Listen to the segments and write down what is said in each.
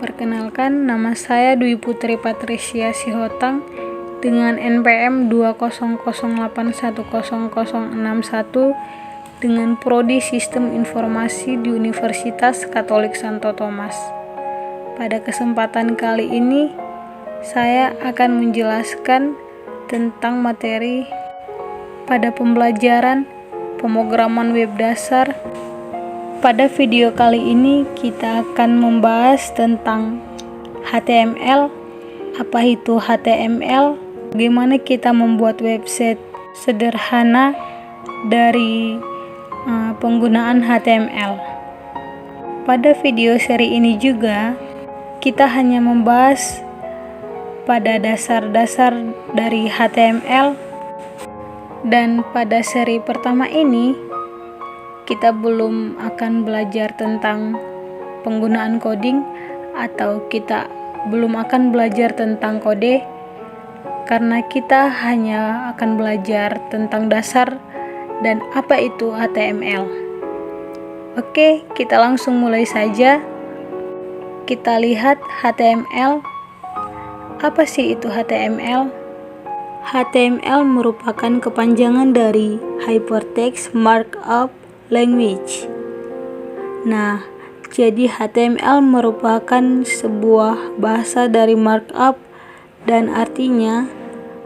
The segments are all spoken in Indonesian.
Perkenalkan, nama saya Dwi Putri Patricia Sihotang dengan NPM 200810061 dengan Prodi Sistem Informasi di Universitas Katolik Santo Thomas. Pada kesempatan kali ini, saya akan menjelaskan tentang materi pada pembelajaran pemrograman web dasar. Pada video kali ini kita akan membahas tentang HTML, apa itu HTML, bagaimana kita membuat website sederhana dari penggunaan HTML. Pada video seri ini juga kita hanya membahas pada dasar-dasar dari HTML, dan pada seri pertama ini kita belum akan belajar tentang penggunaan coding, atau kita belum akan belajar tentang kode, karena kita hanya akan belajar tentang dasar dan apa itu HTML. Oke, kita langsung mulai saja. Kita lihat HTML. Apa sih itu HTML? HTML merupakan kepanjangan dari Hypertext Markup Language. Nah, jadi HTML merupakan sebuah bahasa dari markup, dan artinya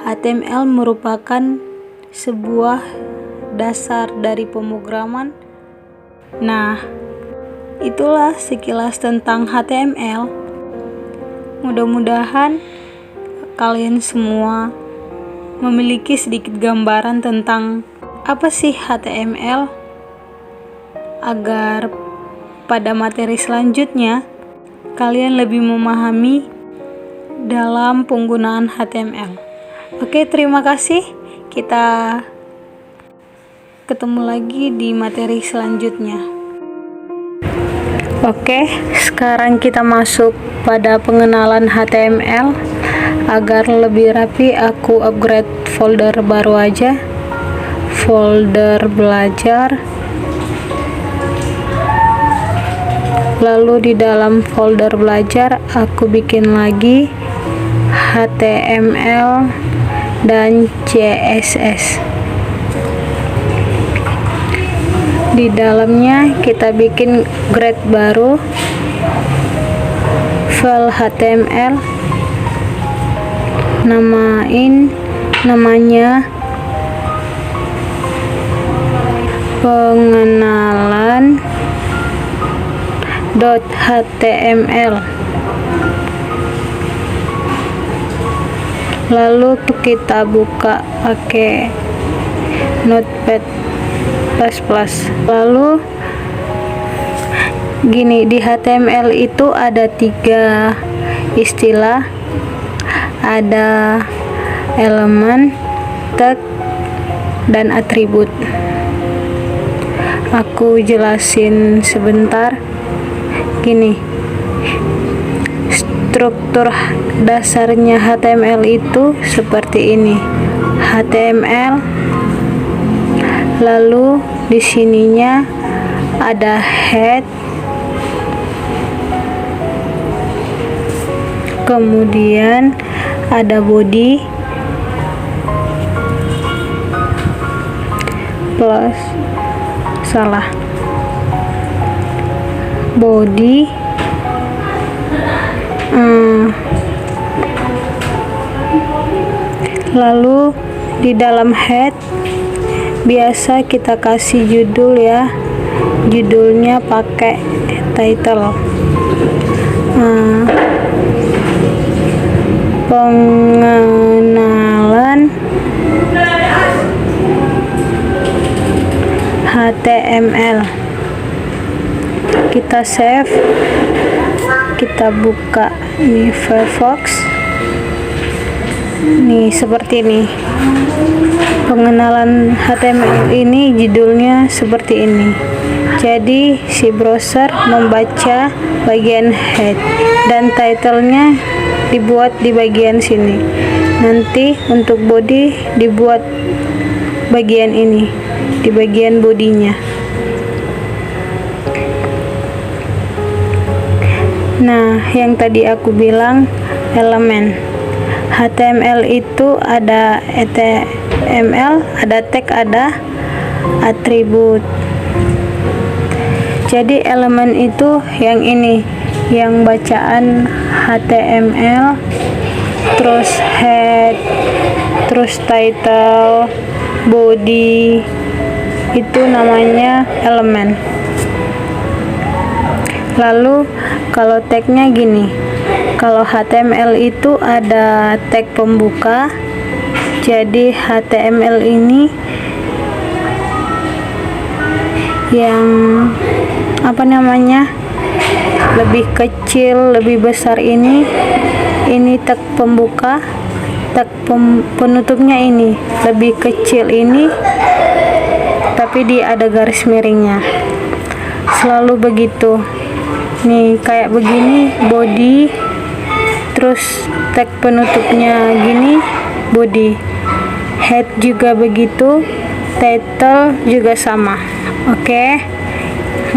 HTML merupakan sebuah dasar dari pemrograman. Nah, itulah sekilas tentang HTML. Mudah-mudahan kalian semua memiliki sedikit gambaran tentang apa sih HTML, agar pada materi selanjutnya kalian lebih memahami dalam penggunaan HTML. Oke, terima kasih. Kita ketemu lagi di materi selanjutnya. Oke, sekarang kita masuk pada pengenalan HTML. Agar lebih rapi, aku upgrade folder baru aja, folder belajar. Lalu di dalam folder belajar aku bikin lagi HTML dan CSS. Di dalamnya kita bikin grade baru, file HTML, namanya pengenalan .html. Lalu kita buka pakai Notepad++. Lalu gini, di HTML itu ada 3 istilah, ada elemen, tag, dan atribut. Aku jelasin sebentar. Gini, struktur dasarnya HTML itu seperti ini. HTML, lalu di sininya ada head, kemudian ada body plus body lalu di dalam head biasa kita kasih judul ya, judulnya pakai title. Pengenalan HTML. Kita save, kita buka ini Firefox. Nih seperti ini. Pengenalan HTML ini judulnya seperti ini. Jadi si browser membaca bagian head dan titlenya dibuat di bagian sini. Nanti untuk body dibuat bagian ini, di bagian bodinya. Nah, yang tadi aku bilang elemen. HTML itu ada HTML, ada tag, ada atribut. Jadi elemen itu yang ini, yang bacaan HTML, terus head, terus title, body, itu namanya elemen. Lalu kalau tagnya gini, kalau HTML itu ada tag pembuka, jadi HTML ini yang lebih kecil, lebih besar, ini tag pembuka, tag penutupnya ini lebih kecil ini, tapi dia ada garis miringnya, selalu begitu. Nih kayak begini body, terus tag penutupnya gini body, head juga begitu, title juga sama. Oke,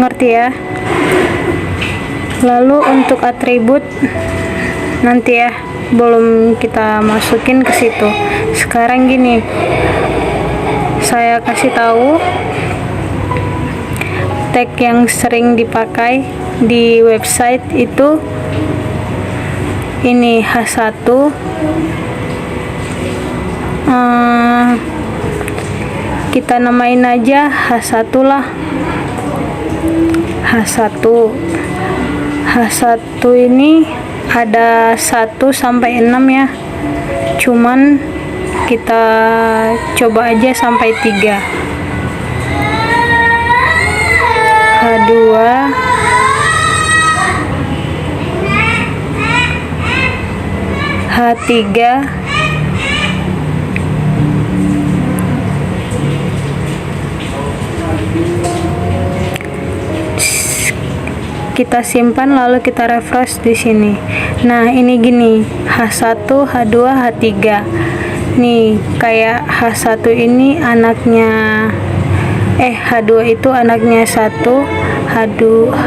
ngerti ya? Lalu untuk atribut nanti ya, belum kita masukin ke situ. Sekarang gini, saya kasih tahu tag yang sering dipakai di website itu ini H1, kita namain aja H1 lah. H1 ini ada 1 sampai 6 ya, cuman kita coba aja sampai 3. H2, H3, kita simpan lalu kita refresh di sini. Nah, ini gini, H1, H2, H3. Nih, kayak H1 ini anaknya H2 itu anaknya 1,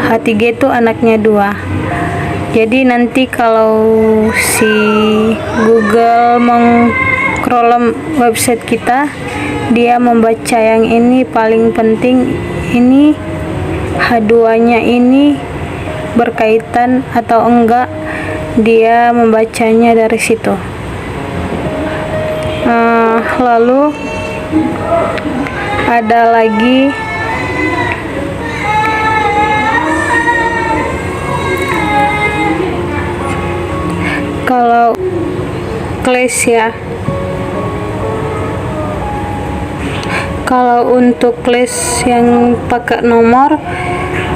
H3 itu anaknya 2. Jadi nanti kalau si Google meng-crawl website kita, dia membaca yang ini paling penting, ini H2-nya ini berkaitan atau enggak, dia membacanya dari situ. Lalu ada lagi kalau class ya. Kalau untuk class yang pakai nomor,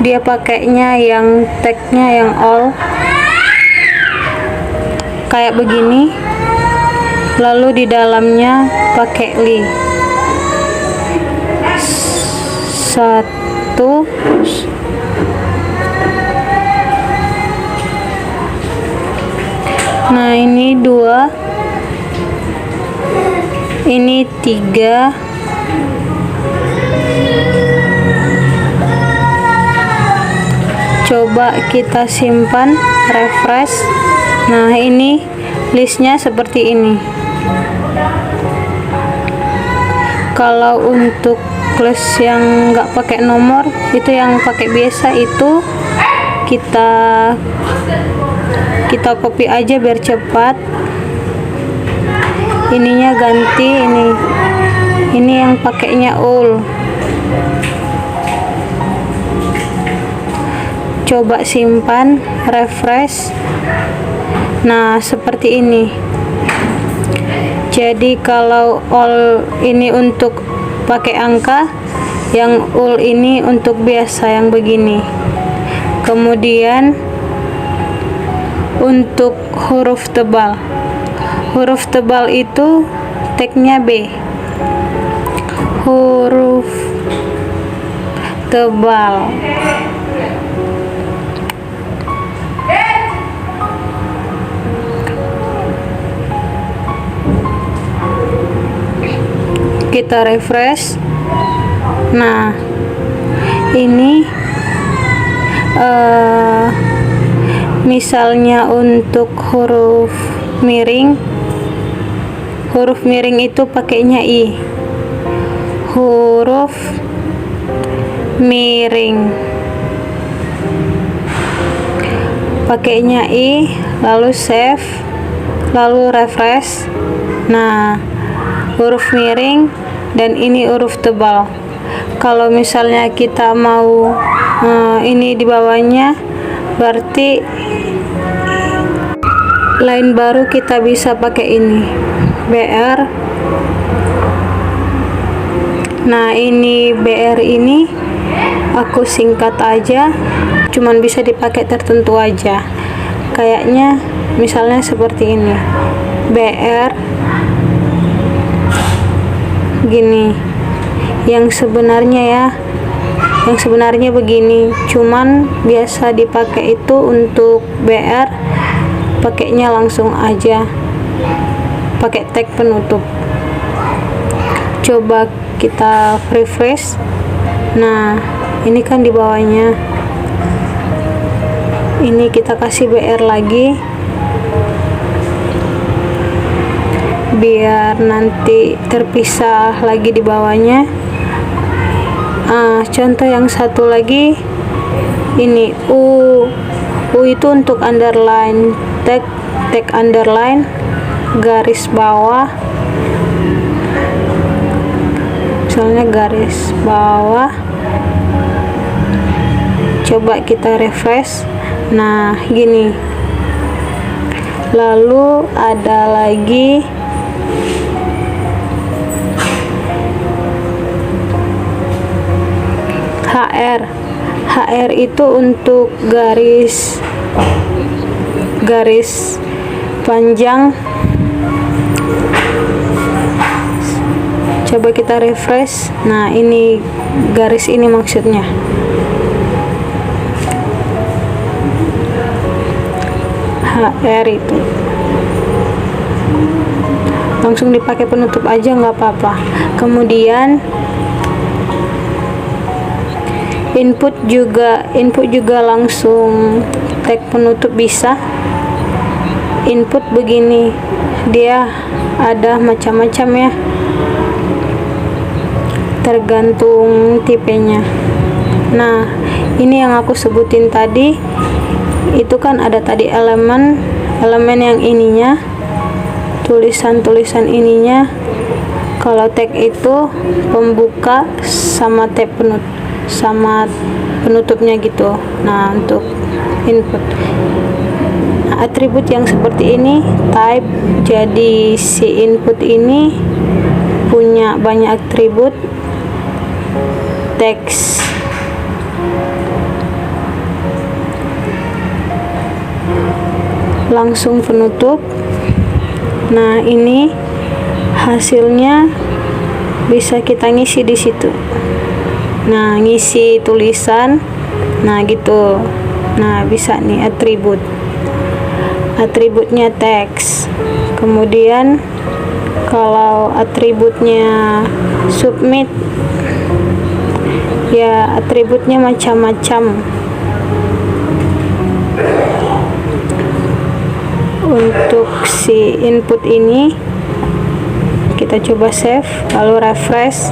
dia pakainya yang tagnya yang all kayak begini, lalu di dalamnya pakai li 1. Nah, ini 2, ini 3, coba kita simpan, refresh. Nah, ini listnya seperti ini. Kalau untuk kelas yang nggak pakai nomor, itu yang pakai biasa itu kita copy aja biar cepat. Ininya ganti, ini yang pakainya all. Coba simpan, refresh. Nah, seperti ini. Jadi kalau all ini untuk pakai angka, yang all ini untuk biasa yang begini. Kemudian untuk huruf tebal, huruf tebal itu tagnya B, huruf tebal. Kita refresh. Nah, Misalnya untuk huruf miring itu pakainya i. Huruf miring pakainya i, lalu save, lalu refresh. Nah, huruf miring dan ini huruf tebal. Kalau misalnya kita mau ini di bawahnya, berarti line baru kita bisa pakai ini BR. Nah, ini BR ini aku singkat aja, cuman bisa dipakai tertentu aja. Kayaknya misalnya seperti ini, BR gini. Yang sebenarnya begini, cuman biasa dipakai itu untuk BR pakainya langsung aja pakai tag penutup. Coba kita refresh. Nah, ini kan di bawahnya, ini kita kasih BR lagi biar nanti terpisah lagi di bawahnya. Contoh yang satu lagi, ini U itu untuk underline, tag underline, garis bawah, misalnya garis bawah. Coba kita refresh. Nah, gini. Lalu ada lagi HR itu untuk garis panjang. Coba kita refresh. Nah, ini garis ini maksudnya. HR itu langsung dipakai penutup aja, nggak apa-apa. Kemudian input juga langsung tag penutup bisa. Input begini, dia ada macam-macam ya, tergantung tipenya. Nah, ini yang aku sebutin tadi, itu kan ada tadi elemen yang ininya, tulisan ininya. Kalau tag itu pembuka sama tag penutupnya gitu. Nah, untuk input, atribut yang seperti ini type. Jadi si input ini punya banyak atribut. Teks, langsung penutup. Nah, ini hasilnya bisa kita ngisi di situ. Nah, ngisi tulisan. Nah, gitu. Nah, bisa nih atributnya teks. Kemudian kalau atributnya submit, ya atributnya macam-macam. Untuk si input ini kita coba save, lalu refresh.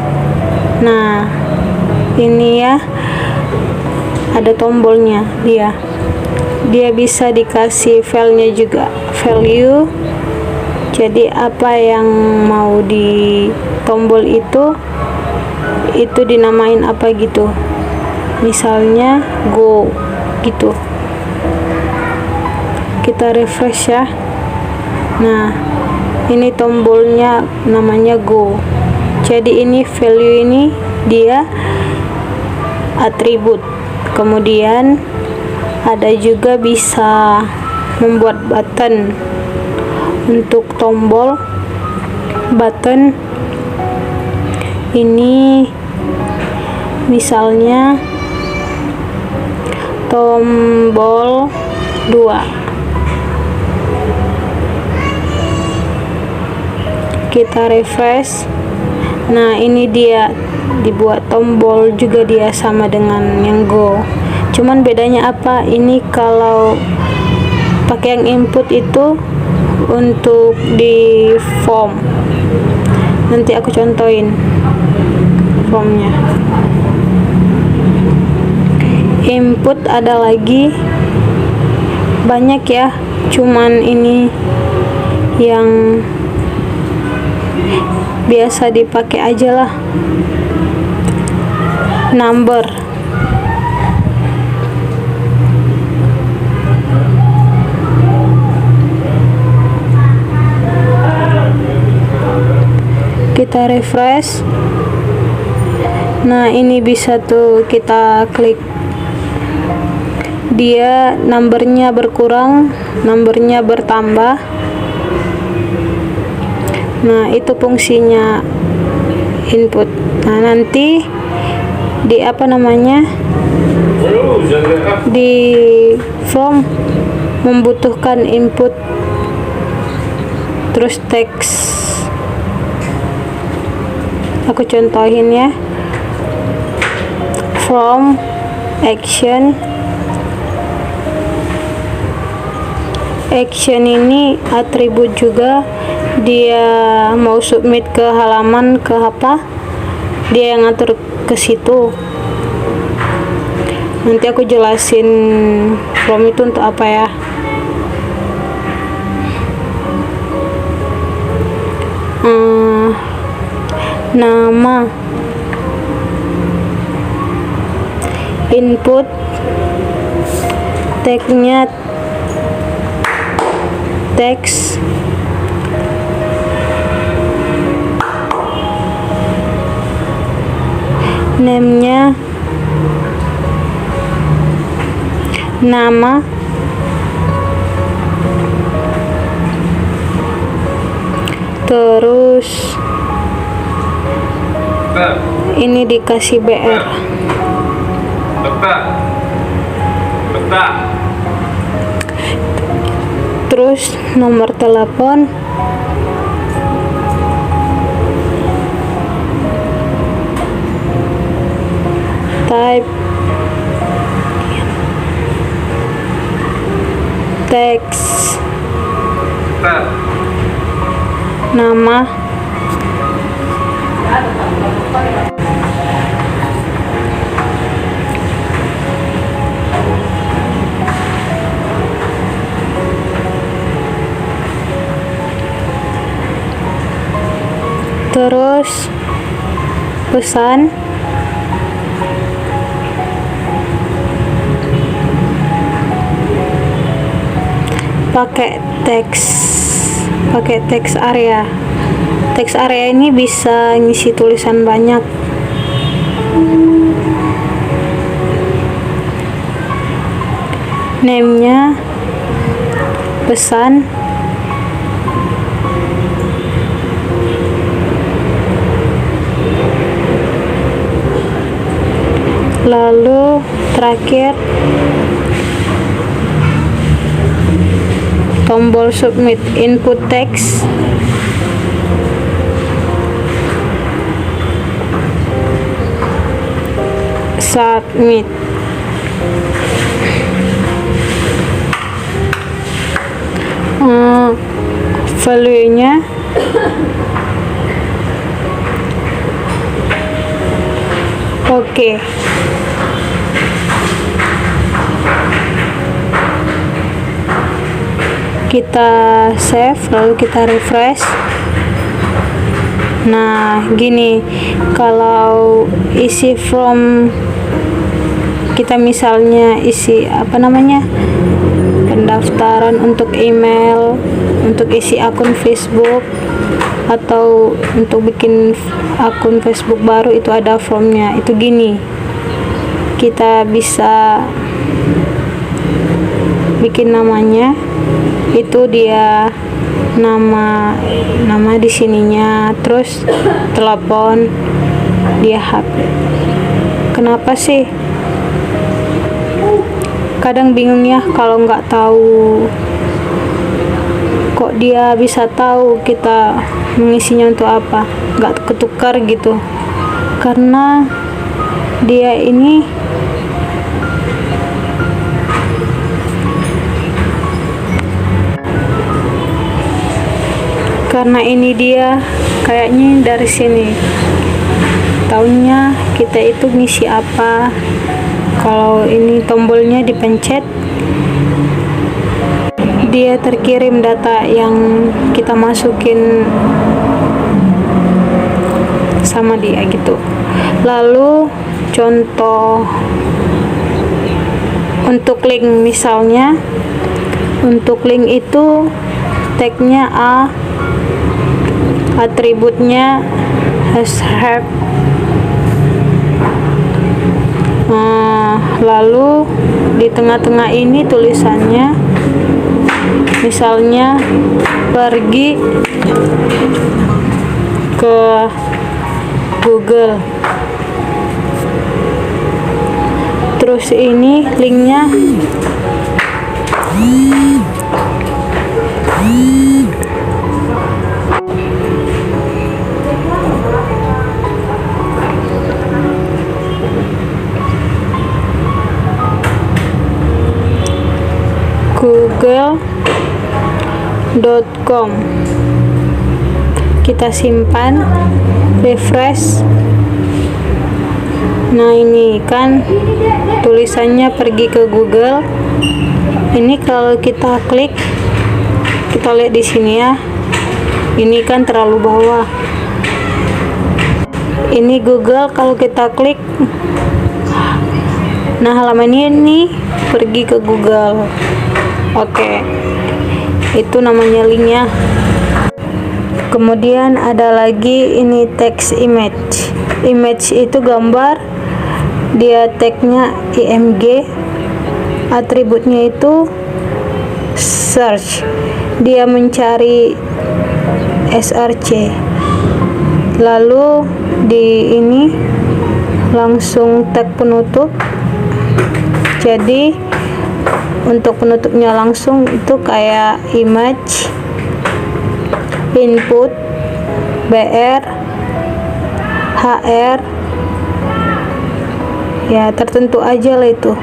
Nah, ini ya ada tombolnya, dia bisa dikasih filenya juga, value. Jadi apa yang mau di tombol itu dinamain apa gitu, misalnya go gitu. Kita refresh ya. Nah, ini tombolnya namanya go. Jadi ini value, ini dia atribut. Kemudian ada juga bisa membuat button. Untuk tombol button ini misalnya tombol 2. Kita refresh. Nah, ini dia dibuat tombol juga, dia sama dengan yang go. Cuman bedanya apa? Ini kalau pakai yang input itu untuk di form. Nanti aku contohin formnya. Input ada lagi banyak ya, cuman ini yang biasa dipakai aja lah. Number, kita refresh. Nah, ini bisa tuh kita klik, dia numbernya berkurang, numbernya bertambah. Nah, itu fungsinya input. Nah, nanti di di form membutuhkan input terus teks. Aku contohin ya. From action ini atribut juga, dia mau submit ke halaman ke apa, dia yang ngatur ke situ. Nanti aku jelasin from itu untuk apa ya. Nama, input, tagnya teks, name-nya nama, terus ini dikasih BR. Terus nomor telepon, type, teks, nama, terus pesan, pakai teks area. Teks area ini bisa ngisi tulisan banyak. Name-nya pesan, lalu terakhir tombol submit, input teks, submit. Value-nya oke. Kita save, lalu kita refresh. Nah, gini, kalau isi from kita misalnya isi pendaftaran untuk email, untuk isi akun Facebook, atau untuk bikin akun Facebook baru, itu ada formnya. Itu gini, kita bisa bikin namanya, itu dia nama di sininya, terus telepon, dia HP. Kenapa sih? Kadang bingung ya kalau nggak tahu, kok dia bisa tahu kita mengisinya untuk apa, nggak ketukar gitu. Karena dia ini karena ini dia kayaknya dari sini taunya kita itu ngisi apa. Kalau ini tombolnya dipencet, dia terkirim data yang kita masukin sama dia gitu. Lalu contoh untuk link, misalnya untuk link itu tagnya A, atributnya hashtag, lalu di tengah-tengah ini tulisannya misalnya pergi ke Google. Terus ini linknya google.com. Kita simpan, refresh. Nah, ini kan tulisannya pergi ke Google. Ini kalau kita klik, kita lihat di sini ya. Ini kan terlalu bawah. Ini Google, kalau kita klik, nah halaman ini pergi ke Google. Oke, itu namanya linknya. Kemudian ada lagi ini text image. Image itu gambar, dia tagnya img, atributnya itu search, dia mencari src. Lalu di ini langsung tag penutup, jadi untuk penutupnya langsung itu kayak image, input, br, hr, ya tertentu aja lah itu.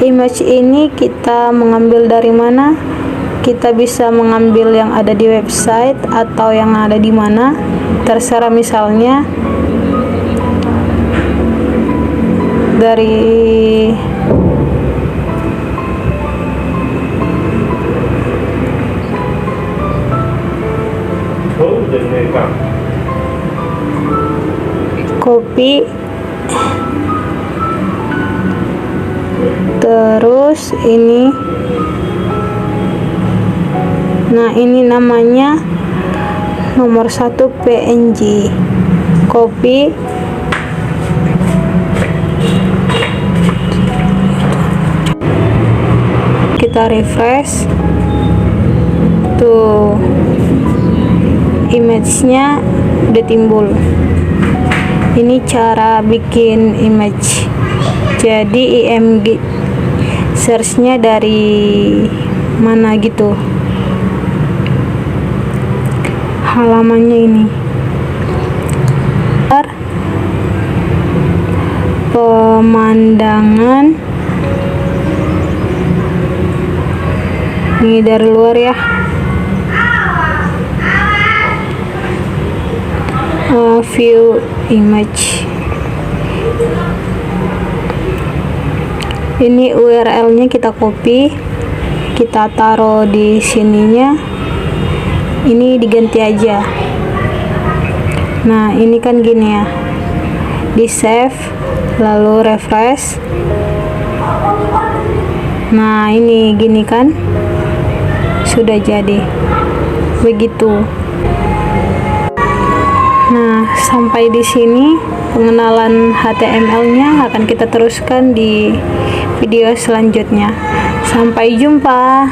Image ini kita mengambil dari mana? Kita bisa mengambil yang ada di website atau yang ada di mana, terserah. Misalnya dari copy, terus ini, nah ini namanya nomor 1 png, copy, kita refresh tuh, image-nya udah timbul. Ini cara bikin image. Jadi img search-nya dari mana gitu, halamannya ini. Pemandangan ini dari luar ya. View image, ini URL-nya kita copy, kita taruh di sininya, ini diganti aja. Nah ini kan gini ya, di save lalu refresh. Nah ini gini kan, sudah jadi begitu. Nah, sampai di sini pengenalan HTML-nya, akan kita teruskan di video selanjutnya. Sampai jumpa.